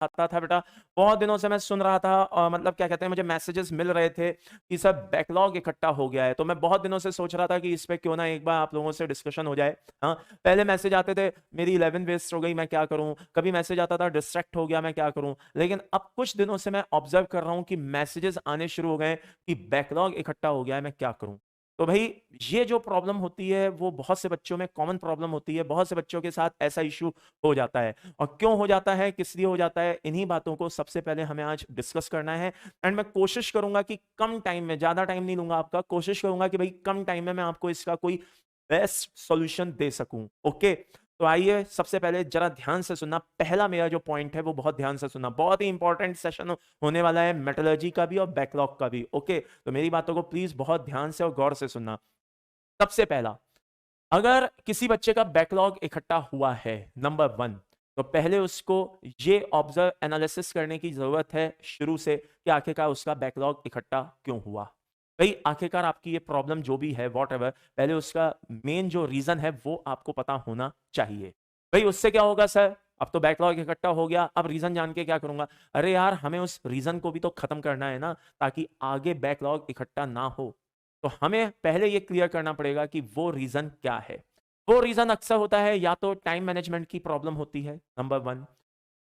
खाता था बेटा, बहुत दिनों से मैं सुन रहा था मतलब क्या कहते हैं, मुझे मैसेजेस मिल रहे थे कि सर बैकलॉग इकट्ठा हो गया है। तो मैं बहुत दिनों से सोच रहा था कि इस पे क्यों ना एक बार आप लोगों से डिस्कशन हो जाए। हाँ, पहले मैसेज आते थे मेरी 11 वेस्ट हो गई मैं क्या करूं, कभी मैसेज आता था डिस्ट्रैक्ट हो गया मैं क्या करूं, लेकिन अब कुछ दिनों से मैं ऑब्जर्व कर रहा हूं कि मैसेजेस आने शुरू हो गए कि बैकलॉग इकट्ठा हो गया है मैं क्या करूं। तो भाई ये जो प्रॉब्लम होती है वो बहुत से बच्चों में कॉमन प्रॉब्लम होती है, बहुत से बच्चों के साथ ऐसा इशू हो जाता है। और क्यों हो जाता है, किस लिए हो जाता है, इन्हीं बातों को सबसे पहले हमें आज डिस्कस करना है। एंड मैं कोशिश करूंगा कि कम टाइम में, ज्यादा टाइम नहीं लूंगा आपका, कोशिश करूंगा कि भाई कम टाइम में मैं आपको इसका कोई बेस्ट सॉल्यूशन दे सकूं। ओके, तो आइए सबसे पहले जरा ध्यान से सुनना, पहला मेरा जो पॉइंट है वो बहुत ध्यान से सुनना, बहुत ही इंपॉर्टेंट सेशन होने वाला है मेटलर्जी का भी और बैकलॉग का भी। ओके, तो मेरी बातों को प्लीज बहुत ध्यान से और गौर से सुनना। सबसे पहला, अगर किसी बच्चे का बैकलॉग इकट्ठा हुआ है, नंबर वन, तो पहले उसको ये ऑब्जर्व एनालिसिस करने की जरूरत है शुरू से कि आखिरकार उसका बैकलॉग इकट्ठा क्यों हुआ। भाई आखिरकार आपकी ये प्रॉब्लम जो भी है वॉट एवर, पहले उसका मेन जो रीजन है वो आपको पता होना चाहिए। भाई उससे क्या होगा सर, अब तो बैकलॉग इकट्ठा हो गया, अब रीजन जान के क्या करूंगा। अरे यार हमें उस रीजन को भी तो खत्म करना है ना, ताकि आगे बैकलॉग इकट्ठा ना हो। तो हमें पहले ये क्लियर करना पड़ेगा कि वो रीजन क्या है। वो रीजन अक्सर होता है या तो टाइम मैनेजमेंट की प्रॉब्लम होती है, नंबर वन,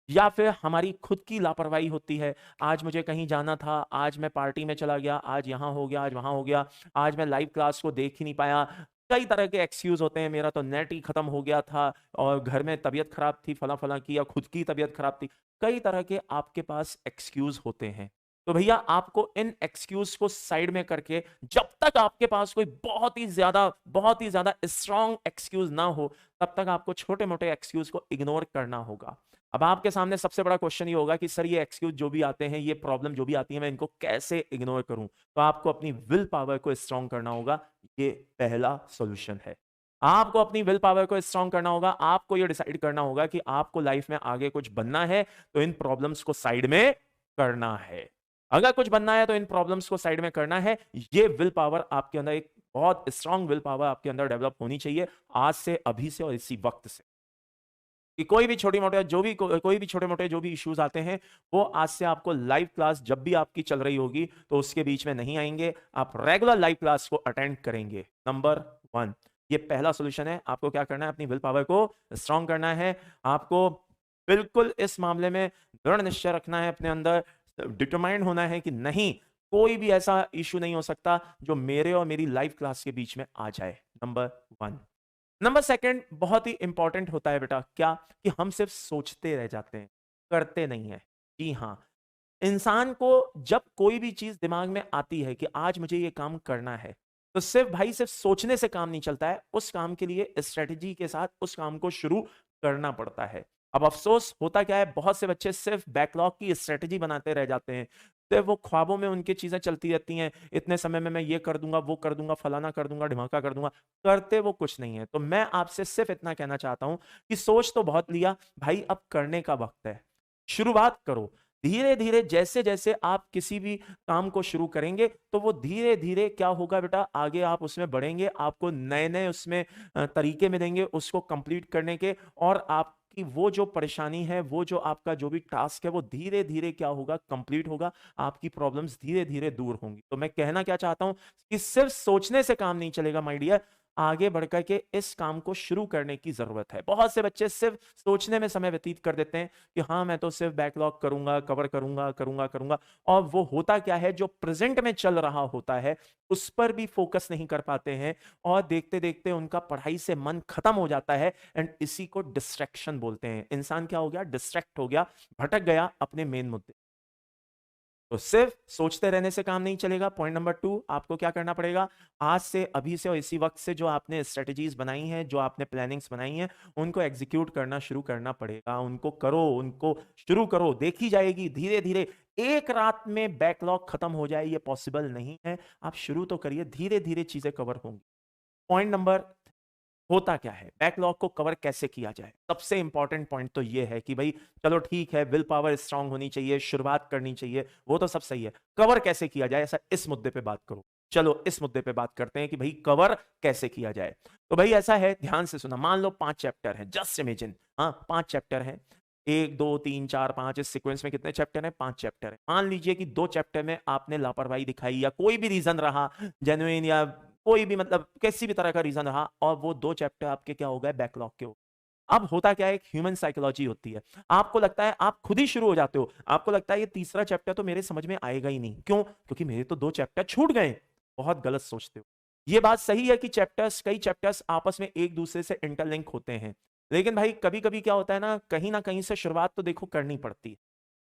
या फिर हमारी खुद की लापरवाही होती है। आज मुझे कहीं जाना था, आज मैं पार्टी में चला गया, आज यहां हो गया, आज वहां हो गया, आज मैं लाइव क्लास को देख ही नहीं पाया। कई तरह के एक्सक्यूज होते हैं, मेरा तो नेट ही खत्म हो गया था, और घर में तबीयत खराब थी फला फला की, या खुद की तबीयत खराब थी। कई तरह के आपके पास एक्सक्यूज होते हैं। तो भैया आपको इन एक्सक्यूज को साइड में करके, जब तक आपके पास कोई बहुत ही ज्यादा स्ट्रॉन्ग एक्सक्यूज ना हो, तब तक आपको छोटे मोटे एक्सक्यूज को इग्नोर करना होगा। अब आपके सामने सबसे बड़ा क्वेश्चन ये होगा कि सर ये एक्सक्यूज जो भी आते हैं, ये प्रॉब्लम जो भी आती है, मैं इनको कैसे इग्नोर करूं। तो आपको अपनी विल पावर को स्ट्रॉन्ग करना होगा, ये पहला सॉल्यूशन है। आपको अपनी विल पावर को स्ट्रॉन्ग करना होगा, आपको ये डिसाइड करना होगा कि आपको लाइफ में आगे कुछ बनना है, तो इन प्रॉब्लम्स को साइड में करना है। अगर कुछ बनना है तो इन प्रॉब्लम्स को साइड में करना है। ये विल पावर आपके अंदर, एक बहुत स्ट्रांग विल पावर आपके अंदर डेवलप होनी चाहिए, आज से, अभी से और इसी वक्त से। कि कोई भी छोटी मोटे जो भी कोई भी छोटे मोटे जो भी इश्यूज आते हैं, वो आज से आपको लाइव क्लास जब भी आपकी चल रही होगी तो उसके बीच में नहीं आएंगे, आप रेगुलर लाइव क्लास को अटेंड करेंगे। नंबर वन, ये पहला सोल्यूशन है। आपको क्या करना है, अपनी विल पावर को स्ट्रांग करना है। आपको बिल्कुल इस मामले में दृढ़ निश्चय रखना है अपने अंदर, डिटरमाइंड होना है कि नहीं, कोई भी ऐसा इशू नहीं हो सकता जो मेरे और मेरी लाइव क्लास के बीच में आ जाए। Number one. नंबर सेकंड बहुत ही इंपॉर्टेंट होता है बेटा, क्या, कि हम सिर्फ सोचते रह जाते हैं, करते नहीं है। जी हाँ, इंसान को जब कोई भी चीज दिमाग में आती है कि आज मुझे ये काम करना है, तो सिर्फ भाई सिर्फ सोचने से काम नहीं चलता है, उस काम के लिए स्ट्रेटेजी के साथ उस काम को शुरू करना पड़ता है। अब अफसोस होता क्या है, बहुत से बच्चे सिर्फ बैकलॉग की स्ट्रेटेजी बनाते रह जाते हैं, तो वो ख्वाबों में उनकी चीजें चलती रहती हैं, इतने समय में मैं ये कर दूंगा, वो कर दूंगा, फलाना कर दूंगा, ढिमाका कर दूंगा, करते वो कुछ नहीं है। तो मैं आपसे सिर्फ इतना कहना चाहता हूं कि सोच तो बहुत लिया भाई, अब करने का वक्त है। शुरुआत करो धीरे धीरे, जैसे जैसे आप किसी भी काम को शुरू करेंगे तो वो धीरे धीरे क्या होगा बेटा, आगे आप उसमें बढ़ेंगे, आपको नए नए उसमें तरीके मिलेंगे उसको कंप्लीट करने के, और आपकी वो जो परेशानी है, वो जो आपका जो भी टास्क है, वो धीरे धीरे क्या होगा, कंप्लीट होगा। आपकी प्रॉब्लम्स धीरे धीरे दूर होंगी। तो मैं कहना क्या चाहता हूं कि सिर्फ सोचने से काम नहीं चलेगा माय डियर, आगे बढ़कर के इस काम को शुरू करने की जरूरत है। बहुत से बच्चे सिर्फ सोचने में समय व्यतीत कर देते हैं कि हाँ मैं तो सिर्फ बैकलॉग करूंगा, कवर करूंगा करूंगा करूंगा, और वो होता क्या है, जो प्रेजेंट में चल रहा होता है उस पर भी फोकस नहीं कर पाते हैं, और देखते देखते उनका पढ़ाई से मन खत्म हो जाता है। एंड इसी को डिस्ट्रैक्शन बोलते हैं। इंसान क्या हो गया, डिस्ट्रैक्ट हो गया, भटक गया अपने मेन मुद्दे। तो सिर्फ सोचते रहने से काम नहीं चलेगा। पॉइंट नंबर टू, आपको क्या करना पड़ेगा, आज से, अभी से और इसी वक्त से जो आपने स्ट्रेटजीज बनाई हैं, जो आपने प्लानिंग्स बनाई हैं, उनको एग्जीक्यूट करना शुरू करना पड़ेगा। उनको करो, उनको शुरू करो, देखी जाएगी धीरे धीरे। एक रात में बैकलॉग खत्म हो जाए ये पॉसिबल नहीं है, आप शुरू तो करिए, धीरे धीरे चीजें कवर होंगी। पॉइंट नंबर, होता क्या है, बैकलॉग को कवर कैसे किया जाए। सबसे इंपॉर्टेंट पॉइंट तो ये है कि भाई चलो ठीक है, विल पावर स्ट्रांग होनी चाहिए, शुरुआत करनी चाहिए, वो तो सब सही है, कवर कैसे किया जाए, ऐसा इस मुद्दे पे बात करो। चलो इस मुद्दे पे बात करते हैं कि भाई कवर कैसे किया जाए। तो भाई ऐसा है, ध्यान से सुना, मान लो 5 चैप्टर हैं, जस्ट इमेजिन, हाँ 5 चैप्टर हैं। 1 2 3 4 5 इस सीक्वेंस में कितने चैप्टर हैं? 5 चैप्टर हैं। मान लीजिए कि 2 चैप्टर में आपने लापरवाही दिखाई या कोई भी रीजन रहा, जेन्युइन या कोई भी मतलब किसी भी तरह का रीजन रहा, और वो 2 चैप्टर आपके क्या हो गए? बैकलॉग के हो। अब होता क्या है, एक ह्यूमन साइकोलॉजी होती है। आपको लगता है, आप खुद ही शुरू हो जाते हो, आपको लगता है ये तीसरा चैप्टर तो मेरे समझ में आएगा ही नहीं। क्यों? क्योंकि मेरे तो 2 चैप्टर छूट गए। बहुत गलत सोचते हो। ये बात सही है कि कई चैप्टर्स आपस में एक दूसरे से इंटरलिंक होते हैं, लेकिन भाई कभी-कभी क्या होता है ना कहीं से शुरुआत तो देखो करनी पड़ती है।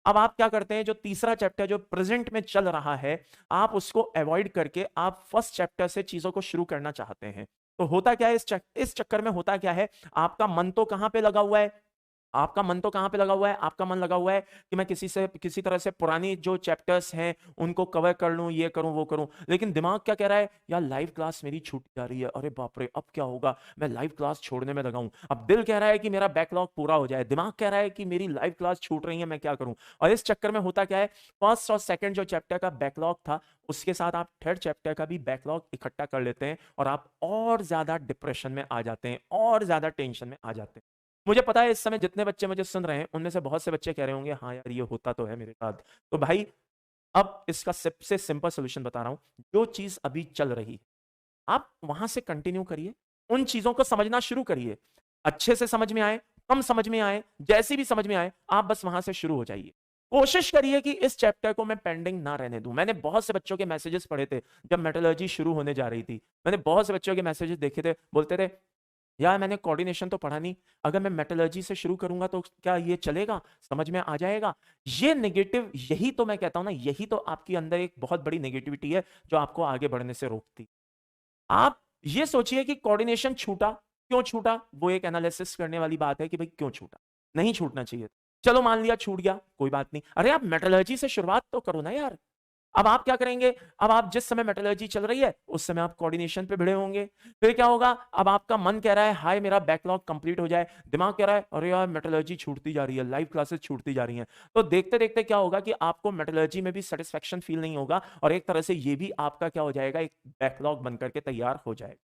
अब आप क्या करते हैं, जो तीसरा चैप्टर जो प्रेजेंट में चल रहा है, आप उसको अवॉइड करके आप फर्स्ट चैप्टर से चीजों को शुरू करना चाहते हैं। तो होता क्या है, इस चक्कर में होता क्या है, आपका मन तो कहां पे लगा हुआ है? आपका मन तो कहां पे लगा हुआ है? आपका मन लगा हुआ है कि मैं किसी तरह से पुरानी जो चैप्टर्स हैं उनको कवर कर लूं, ये करूं वो करूं। लेकिन दिमाग क्या कह रहा है? यार लाइव क्लास मेरी छूट जा रही है, अरे बाप रे अब क्या होगा, मैं लाइव क्लास छोड़ने में लगा हूं। अब दिल कह रहा है कि मेरा बैकलॉग पूरा हो जाए, दिमाग कह रहा है कि मेरी लाइव क्लास छूट रही है, मैं क्या करूं। और इस चक्कर में होता क्या है, फर्स्ट और सेकंड जो चैप्टर का बैकलॉग था, उसके साथ आप थर्ड चैप्टर का भी बैकलॉग इकट्ठा कर लेते हैं, और आप और ज्यादा डिप्रेशन में आ जाते हैं, और ज्यादा टेंशन में आ जाते हैं। मुझे पता है इस समय जितने बच्चे मुझे सुन रहे हैं उनमें से बहुत से बच्चे कह रहे होंगे हाँ यार ये होता तो है मेरे साथ। तो भाई अब इसका सबसे सिंपल सॉल्यूशन बता रहा हूं, जो चीज अभी चल रही है आप वहां से कंटिन्यू करिए, उन चीजों को समझना शुरू करिए। अच्छे से समझ में आए, कम समझ में आए, जैसी भी समझ में आए, आप बस वहां से शुरू हो जाइए। कोशिश करिए कि इस चैप्टर को मैं पेंडिंग ना रहने दूं। मैंने बहुत से बच्चों के मैसेजेस पढ़े थे जब मेटलर्जी शुरू होने जा रही थी। मैंने बहुत से बच्चों के मैसेजेस देखे थे, बोलते थे यार मैंने कोऑर्डिनेशन तो पढ़ा नहीं, अगर मैं मेटलर्जी से शुरू करूंगा तो क्या ये चलेगा, समझ में आ जाएगा। ये नेगेटिव, यही तो मैं कहता हूं ना, यही तो आपके अंदर एक बहुत बड़ी नेगेटिविटी है जो आपको आगे बढ़ने से रोकती। आप ये सोचिए कि कोऑर्डिनेशन छूटा, क्यों छूटा, वो एक एनालिसिस करने वाली बात है कि भाई क्यों छूटा, नहीं छूटना चाहिए। चलो मान लिया छूट गया, कोई बात नहीं, अरे आप मेटलर्जी से शुरुआत तो करो ना यार। अब आप क्या करेंगे, अब आप जिस समय मेटलर्जी चल रही है उस समय आप कोऑर्डिनेशन पे भिड़े होंगे। फिर क्या होगा, अब आपका मन कह रहा है हाय मेरा बैकलॉग कंप्लीट हो जाए, दिमाग कह रहा है अरे यार मेटलर्जी छूटती जा रही है, लाइव क्लासेस छूटती जा रही हैं। तो देखते देखते क्या होगा कि आपको मेटलर्जी में भी सेटिस्फेक्शन फील नहीं होगा, और एक तरह से ये भी आपका क्या हो जाएगा, एक बैकलॉग बनकर के तैयार हो जाएगा।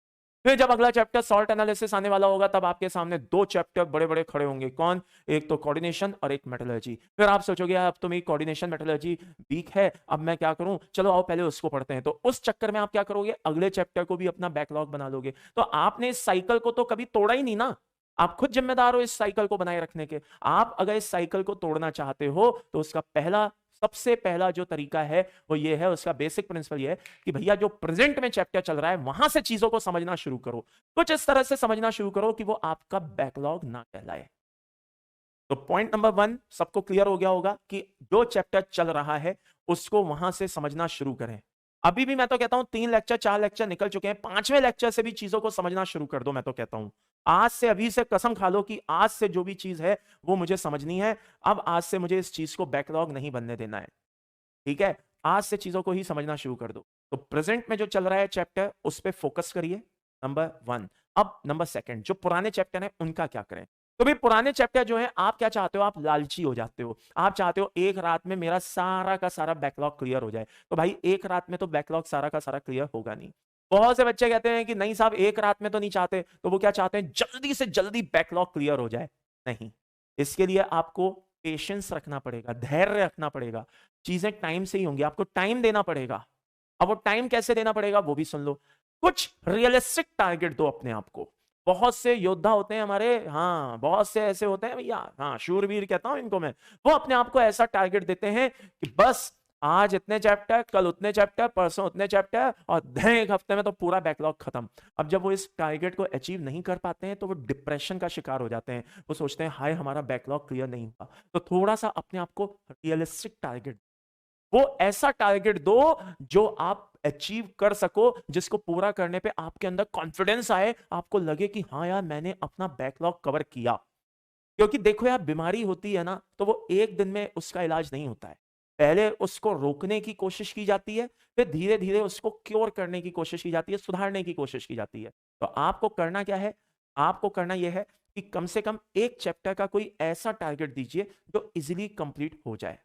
फिर जब अगला चैप्टर सॉल्ट एनालिसिस आने वाला होगा, तब आपके सामने 2 चैप्टर बड़े बड़े खड़े होंगे। कौन? एक तो कोऑर्डिनेशन और एक मेटलर्जी। फिर आप सोचोगे अब तो मेरी कोऑर्डिनेशन मेटलर्जी वीक है, अब मैं क्या करूं, चलो आओ पहले उसको पढ़ते हैं। तो उस चक्कर में आप क्या करोगे, अगले चैप्टर को भी अपना बैकलॉग बना लोगे। तो आपने इस साइकिल को तो कभी तोड़ा ही नहीं ना, आप खुद जिम्मेदार हो इस साइकिल को बनाए रखने के। आप अगर इस साइकिल को तोड़ना चाहते हो तो उसका सबसे पहला जो तरीका है वो ये है, उसका बेसिक प्रिंसिपल ये है कि भैया जो प्रेजेंट में चैप्टर चल रहा है वहां से चीजों को समझना शुरू करो। कुछ इस तरह से समझना शुरू करो कि वो आपका बैकलॉग ना कहलाए। तो पॉइंट नंबर 1 सबको क्लियर हो गया होगा कि जो चैप्टर चल रहा है उसको वहां से समझना शुरू करें। अभी भी मैं तो कहता हूं 3 लेक्चर 4 लेक्चर निकल चुके हैं, 5वें लेक्चर से भी चीजों को समझना शुरू कर दो। मैं तो कहता हूं आज से, अभी से कसम खा लो कि आज से जो भी चीज है वो मुझे समझनी है। अब आज से मुझे इस चीज को बैकलॉग नहीं बनने देना है, ठीक है। आज से चीजों को ही समझना शुरू कर दो। तो प्रेजेंट में जो चल रहा है चैप्टर उस पर फोकस करिए, नंबर 1। अब नंबर 2, जो पुराने चैप्टर हैं उनका क्या करें। तो भाई पुराने चैप्टर जो है, आप क्या चाहते हो, आप लालची हो जाते हो, आप चाहते हो एक रात में मेरा सारा का सारा बैकलॉग क्लियर हो जाए। तो भाई एक रात में तो बैकलॉग सारा का सारा क्लियर होगा नहीं। बहुत से बच्चे कहते हैं कि नहीं साहब एक रात में तो नहीं चाहते, तो वो क्या चाहते हैं, जल्दी से जल्दी बैकलॉग क्लियर हो जाए। नहीं, इसके लिए आपको पेशेंस रखना पड़ेगा, धैर्य रखना पड़ेगा। चीजें टाइम से ही होंगी, आपको टाइम देना पड़ेगा। अब वो टाइम कैसे देना पड़ेगा वो भी सुन लो। कुछ रियलिस्टिक टारगेट दो अपने आप को। बहुत से योद्धा होते हैं हमारे, हाँ बहुत से ऐसे होते हैं भैया, हाँ शूरवीर कहता हूं इनको मैं। वो अपने आप को ऐसा टारगेट देते हैं कि बस आज इतने चैप्टर, कल उतने चैप्टर, परसों उतने चैप्टर, और एक हफ्ते में तो पूरा बैकलॉग खत्म। अब जब वो इस टारगेट को अचीव नहीं कर पाते हैं तो वो डिप्रेशन का शिकार हो जाते हैं। वो सोचते हैं हाय हमारा बैकलॉग क्लियर नहीं हुआ। तो थोड़ा सा अपने आप को रियलिस्टिक टारगेट, वो ऐसा टारगेट दो जो आप अचीव कर सको, जिसको पूरा करने पे आपके अंदर कॉन्फिडेंस आए, आपको लगे कि हाँ यार मैंने अपना बैकलॉग कवर किया। क्योंकि देखो यार बीमारी होती है ना, तो वो एक दिन में उसका इलाज नहीं होता है। पहले उसको रोकने की कोशिश की जाती है, फिर धीरे धीरे उसको क्योर करने की कोशिश की जाती है, सुधारने की कोशिश की जाती है। तो आपको करना क्या है, आपको करना यह है कि कम से कम एक चैप्टर का कोई ऐसा टारगेट दीजिए जो इजीली कंप्लीट हो जाए।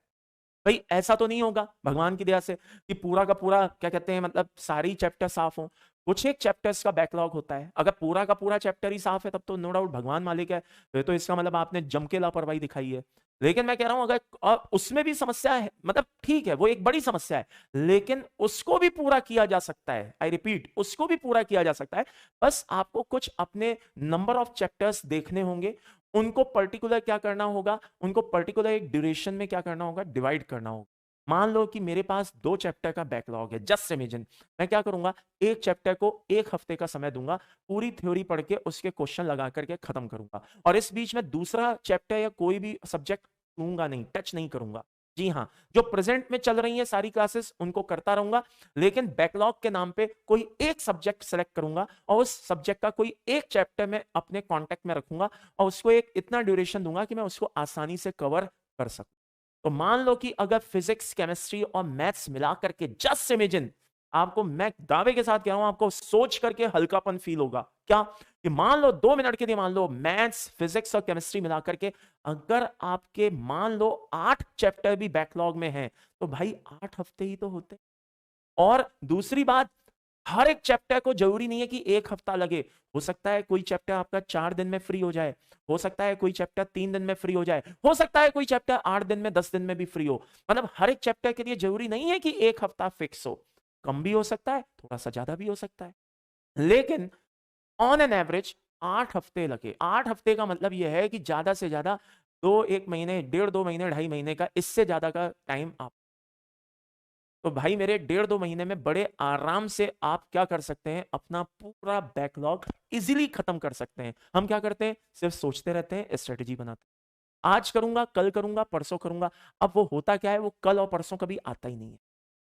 भाई ऐसा तो नहीं होगा भगवान की दया से कि पूरा का पूरा क्या कहते हैं, मतलब सारी चैप्टर साफ हो। कुछ एक चैप्टर्स का बैकलॉग होता है। अगर पूरा का पूरा चैप्टर ही साफ है तब तो नो डाउट भगवान मालिक है, फिर तो इसका मतलब आपने जम के लापरवाही दिखाई है। लेकिन मैं कह रहा हूं अगर उसमें भी समस्या है, मतलब ठीक है वो एक बड़ी समस्या है, लेकिन उसको भी पूरा किया जा सकता है। आई रिपीट, उसको भी पूरा किया जा सकता है। बस आपको कुछ अपने नंबर ऑफ चैप्टर्स देखने होंगे, उनको पर्टिकुलर क्या करना होगा, उनको पर्टिकुलर एक ड्यूरेशन में क्या करना होगा, डिवाइड करना होगा। मान लो कि मेरे पास 2 चैप्टर का बैकलॉग है, जस्ट इमेजिन, मैं क्या करूंगा, एक चैप्टर को 1 हफ्ते का समय दूंगा, पूरी थ्योरी पढ़ के उसके क्वेश्चन लगा करके खत्म करूंगा, और इस बीच में दूसरा चैप्टर या कोई भी सब्जेक्ट लूंगा नहीं, टच नहीं करूंगा। जी हाँ, जो प्रेजेंट में चल रही है सारी क्लासेस उनको करता रहूंगा, लेकिन बैकलॉग के नाम पे कोई एक सब्जेक्ट सेलेक्ट करूंगा और उस सब्जेक्ट का कोई एक चैप्टर में अपने कांटेक्ट में रखूंगा और उसको एक इतना ड्यूरेशन दूंगा कि मैं उसको आसानी से कवर कर सकूं। तो मान लो कि अगर फिजिक्स, केमिस्ट्री और मैथ्स मिला करके, जस्ट इमेजिन, आपको, मैं दावे के साथ कह रहा हूं, आपको सोच करके हल्कापन फील होगा क्या, कि मान लो 2 मिनट के लिए, मान लो मैथ्स, फिजिक्स और केमिस्ट्री मिला करके अगर आपके मान लो 8 चैप्टर भी बैकलॉग में हैं, तो भाई 8 हफ्ते ही तो होते। और दूसरी बात, हर एक चैप्टर को जरूरी नहीं है कि 1 हफ्ता लगे, हो सकता है कोई चैप्टर आपका 4 दिन में फ्री हो जाए, हो सकता है कोई चैप्टर 3 दिन में फ्री हो जाए, हो सकता है कोई चैप्टर 8 दिन में, 10 दिन में भी फ्री हो। मतलब हर एक चैप्टर के लिए जरूरी नहीं है कि 1 हफ्ता फिक्स हो, कम भी हो सकता है, थोड़ा सा ज्यादा भी हो सकता है, लेकिन ऑन एन एवरेज 8 हफ्ते लगे। 8 हफ्ते का मतलब यह है कि ज्यादा से ज्यादा 1 महीने, 1.5 2 महीने, 2.5 महीने का, इससे ज्यादा का टाइम आप, तो भाई मेरे 1.5 2 महीने में बड़े आराम से आप क्या कर सकते हैं, अपना पूरा बैकलॉग इजीली खत्म कर सकते हैं। हम क्या करते हैं, सिर्फ सोचते रहते हैं, स्ट्रेटेजी बनाते हैं, आज करूंगा, कल करूंगा, परसों करूंगा। अब वो होता क्या है, वो कल और परसों कभी आता ही नहीं है।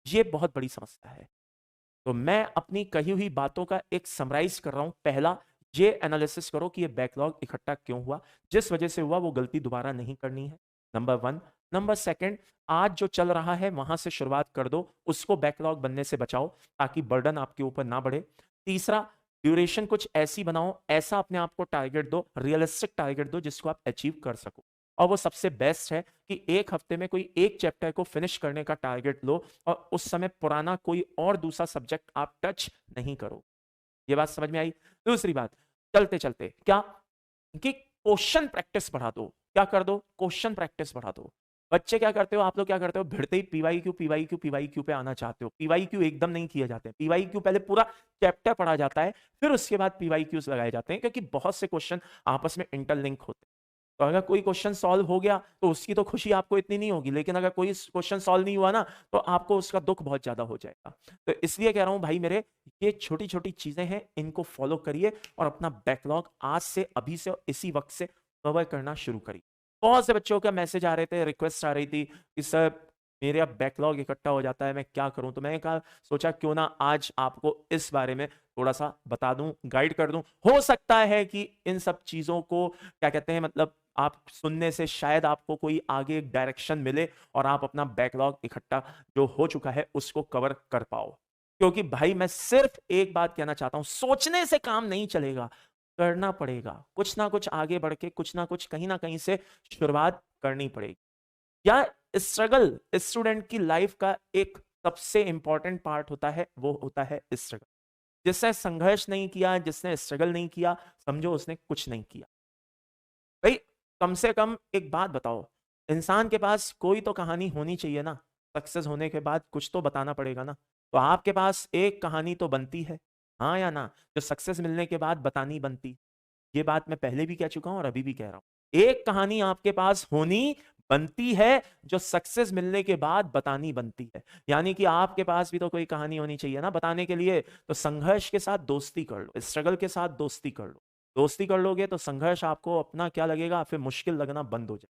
ये बहुत बड़ी समस्या है। तो मैं अपनी कही हुई बातों का एक समराइज कर रहा हूं। पहला, ये एनालिसिस करो कि ये बैकलॉग इकट्ठा क्यों हुआ, जिस वजह से हुआ वो गलती दोबारा नहीं करनी है, नंबर 1। नंबर 2, आज जो चल रहा है वहां से शुरुआत कर दो, उसको बैकलॉग बनने से बचाओ ताकि बर्डन आपके ऊपर ना बढ़े। तीसरा, ड्यूरेशन कुछ ऐसी बनाओ, ऐसा अपने आप को टारगेट दो, रियलिस्टिक टारगेट दो जिसको आप अचीव कर सको। और वो सबसे बेस्ट है कि 1 हफ्ते में कोई एक चैप्टर को फिनिश करने का टारगेट लो और उस समय पुराना कोई और दूसरा सब्जेक्ट आप टच नहीं करो। ये बात समझ में आई। दूसरी बात, चलते चलते क्या, कि क्वेश्चन प्रैक्टिस बढ़ा दो। क्या कर दो, क्वेश्चन प्रैक्टिस बढ़ा दो। बच्चे क्या करते हो, आप लोग क्या करते हो, भिड़ते ही P Y Q, P Y Q, P Y Q पे आना चाहते हो। पीवाई क्यू एकदम नहीं किया जाते हैं, पीवाई क्यू पहले पूरा चैप्टर पढ़ा जाता है, फिर उसके बाद पीवाई क्यूज लगाए जाते हैं, क्योंकि बहुत से क्वेश्चन आपस में इंटरलिंक होते हैं। तो अगर कोई क्वेश्चन सॉल्व हो गया तो उसकी तो खुशी आपको इतनी नहीं होगी, लेकिन अगर कोई क्वेश्चन सॉल्व नहीं हुआ ना, तो आपको उसका दुख बहुत ज्यादा हो जाएगा। तो इसलिए कह रहा हूं भाई मेरे, ये छोटी छोटी चीजें हैं, इनको फॉलो करिए और अपना बैकलॉग आज से, अभी से, इसी वक्त से कवर करना शुरू करिए। बहुत से बच्चों का मैसेज आ रहे थे, रिक्वेस्ट आ रही थी कि सर मेरा बैकलॉग इकट्ठा हो जाता है, मैं क्या करूं। तो मैंने कहा, सोचा क्यों ना आज आपको इस बारे में थोड़ा सा बता दूं, गाइड कर दूं। हो सकता है कि इन सब चीजों को क्या कहते हैं, मतलब आप सुनने से शायद आपको कोई आगे एक डायरेक्शन मिले और आप अपना बैकलॉग इकट्ठा जो हो चुका है उसको कवर कर पाओ। क्योंकि भाई मैं सिर्फ एक बात कहना चाहता हूं, सोचने से काम नहीं चलेगा, करना पड़ेगा। कुछ ना कुछ आगे बढ़ के, कुछ ना कुछ कहीं ना कहीं से शुरुआत करनी पड़ेगी। या स्ट्रगल स्टूडेंट की लाइफ का एक सबसे इंपॉर्टेंट पार्ट होता है, वो होता है स्ट्रगल। जिसने संघर्ष नहीं किया, जिसने स्ट्रगल नहीं किया, समझो उसने कुछ नहीं किया। भाई कम से कम एक बात बताओ, इंसान के पास कोई तो कहानी होनी चाहिए ना, सक्सेस होने के बाद कुछ तो बताना पड़ेगा ना। तो आपके पास एक कहानी तो बनती है, हाँ या ना, जो सक्सेस मिलने के बाद बतानी बनती। ये बात मैं पहले भी कह चुका हूं और अभी भी कह रहा हूं, एक कहानी आपके पास होनी बनती है जो सक्सेस मिलने के बाद बतानी बनती है। यानी कि आपके पास भी तो कोई कहानी होनी चाहिए ना बताने के लिए। तो संघर्ष के साथ दोस्ती कर लो, स्ट्रगल के साथ दोस्ती कर लो। दोस्ती कर लोगे तो संघर्ष आपको अपना क्या लगेगा, फिर मुश्किल लगना बंद हो जाए।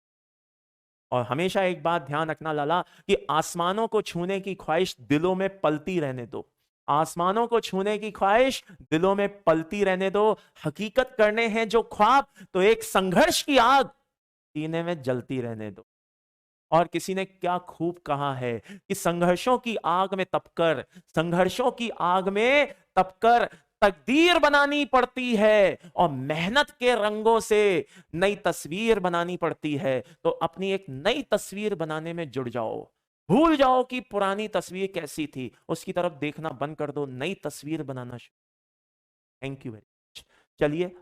और हमेशा एक बात ध्यान रखना लाला, कि आसमानों को छूने की ख्वाहिश दिलों में पलती रहने दो। आसमानों को छूने की ख्वाहिश दिलों में पलती रहने दो। हकीकत करने हैं जो ख्वाब, तो एक संघर्ष की आग सीने में जलती रहने दो। और किसी ने क्या खूब कहा है कि संघर्षों की आग में तपकर, संघर्षों की आग में तपकर तकदीर बनानी पड़ती है और मेहनत के रंगों से नई तस्वीर बनानी पड़ती है। तो अपनी एक नई तस्वीर बनाने में जुड़ जाओ। भूल जाओ कि पुरानी तस्वीर कैसी थी, उसकी तरफ देखना बंद कर दो, नई तस्वीर बनाना शुरू। Thank you very much. चलिए।